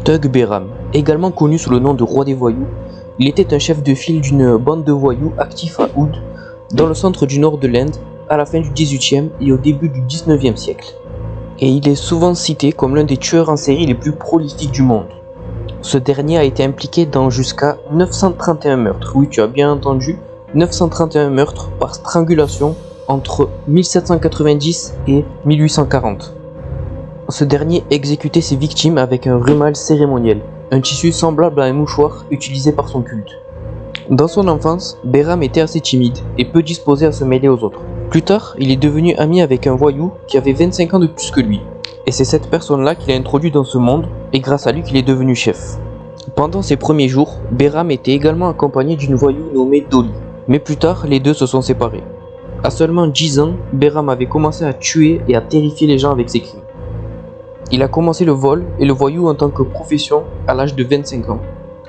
Thug Behram, également connu sous le nom de roi des voyous, il était un chef de file d'une bande de voyous actifs à Oud, dans le centre du nord de l'Inde, à la fin du XVIIIe et au début du XIXe siècle. Et il est souvent cité comme l'un des tueurs en série les plus prolifiques du monde. Ce dernier a été impliqué dans jusqu'à 931 meurtres, oui tu as bien entendu, 931 meurtres par strangulation entre 1790 et 1840. Ce dernier exécutait ses victimes avec un rhumal cérémoniel, un tissu semblable à un mouchoir utilisé par son culte. Dans son enfance, Behram était assez timide et peu disposé à se mêler aux autres. Plus tard, il est devenu ami avec un voyou qui avait 25 ans de plus que lui. Et c'est cette personne-là qui l'a introduit dans ce monde, et grâce à lui qu'il est devenu chef. Pendant ses premiers jours, Behram était également accompagné d'une voyou nommée Dolly. Mais plus tard, les deux se sont séparés. À seulement 10 ans, Behram avait commencé à tuer et à terrifier les gens avec ses crimes. Il a commencé le vol et le voyou en tant que profession à l'âge de 25 ans.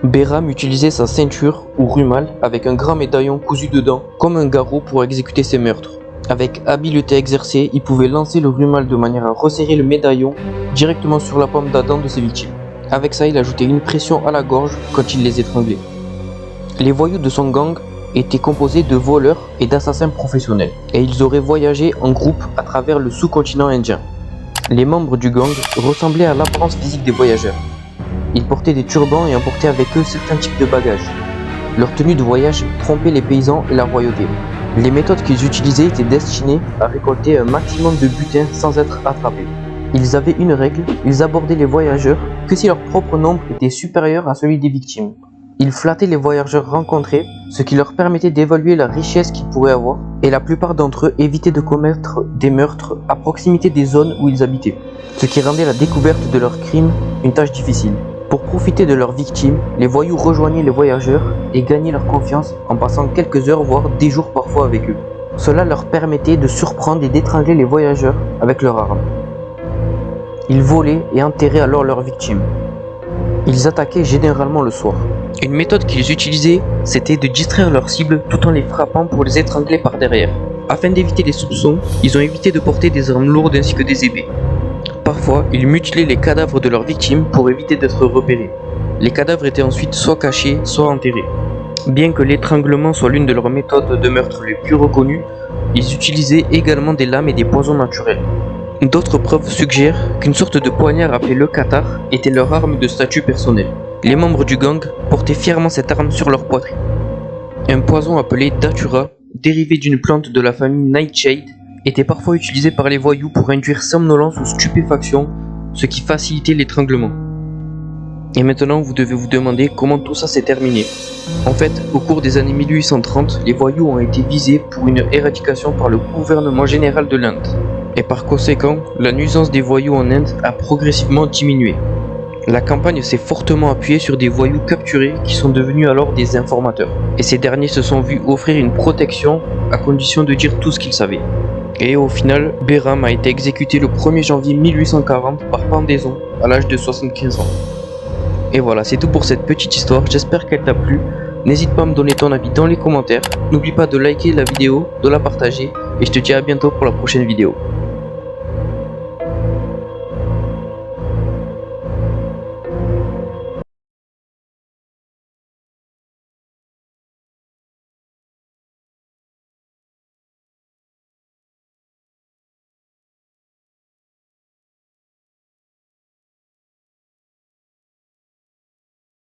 Behram utilisait sa ceinture ou rhumal avec un grand médaillon cousu dedans comme un garrot pour exécuter ses meurtres. Avec habileté exercée, il pouvait lancer le rhumal de manière à resserrer le médaillon directement sur la pomme d'Adam de ses victimes. Avec ça, il ajoutait une pression à la gorge quand il les étranglait. Les voyous de son gang étaient composés de voleurs et d'assassins professionnels, et ils auraient voyagé en groupe à travers le sous-continent indien. Les membres du gang ressemblaient à l'apparence physique des voyageurs. Ils portaient des turbans et emportaient avec eux certains types de bagages. Leur tenue de voyage trompait les paysans et la royauté. Les méthodes qu'ils utilisaient étaient destinées à récolter un maximum de butin sans être attrapés. Ils avaient une règle, ils abordaient les voyageurs que si leur propre nombre était supérieur à celui des victimes. Ils flattaient les voyageurs rencontrés, ce qui leur permettait d'évaluer la richesse qu'ils pourraient avoir, et la plupart d'entre eux évitaient de commettre des meurtres à proximité des zones où ils habitaient, ce qui rendait la découverte de leurs crimes une tâche difficile. Pour profiter de leurs victimes, les voyous rejoignaient les voyageurs et gagnaient leur confiance en passant quelques heures voire des jours parfois avec eux. Cela leur permettait de surprendre et d'étrangler les voyageurs avec leurs armes. Ils volaient et enterraient alors leurs victimes. Ils attaquaient généralement le soir. Une méthode qu'ils utilisaient, c'était de distraire leurs cibles tout en les frappant pour les étrangler par derrière. Afin d'éviter les soupçons, ils ont évité de porter des armes lourdes ainsi que des épées. Parfois, ils mutilaient les cadavres de leurs victimes pour éviter d'être repérés. Les cadavres étaient ensuite soit cachés, soit enterrés. Bien que l'étranglement soit l'une de leurs méthodes de meurtre les plus reconnues, ils utilisaient également des lames et des poisons naturels. D'autres preuves suggèrent qu'une sorte de poignard appelé le qatar était leur arme de statut personnel. Les membres du gang portaient fièrement cette arme sur leur poitrine. Un poison appelé datura, dérivé d'une plante de la famille nightshade, était parfois utilisé par les voyous pour induire somnolence ou stupéfaction, ce qui facilitait l'étranglement. Et maintenant, vous devez vous demander comment tout ça s'est terminé. En fait, au cours des années 1830, les voyous ont été visés pour une éradication par le gouvernement général de l'Inde. Et par conséquent, la nuisance des voyous en Inde a progressivement diminué. La campagne s'est fortement appuyée sur des voyous capturés qui sont devenus alors des informateurs. Et ces derniers se sont vus offrir une protection à condition de dire tout ce qu'ils savaient. Et au final, Behram a été exécuté le 1er janvier 1840 par pendaison à l'âge de 75 ans. Et voilà, c'est tout pour cette petite histoire, j'espère qu'elle t'a plu. N'hésite pas à me donner ton avis dans les commentaires. N'oublie pas de liker la vidéo, de la partager, et je te dis à bientôt pour la prochaine vidéo.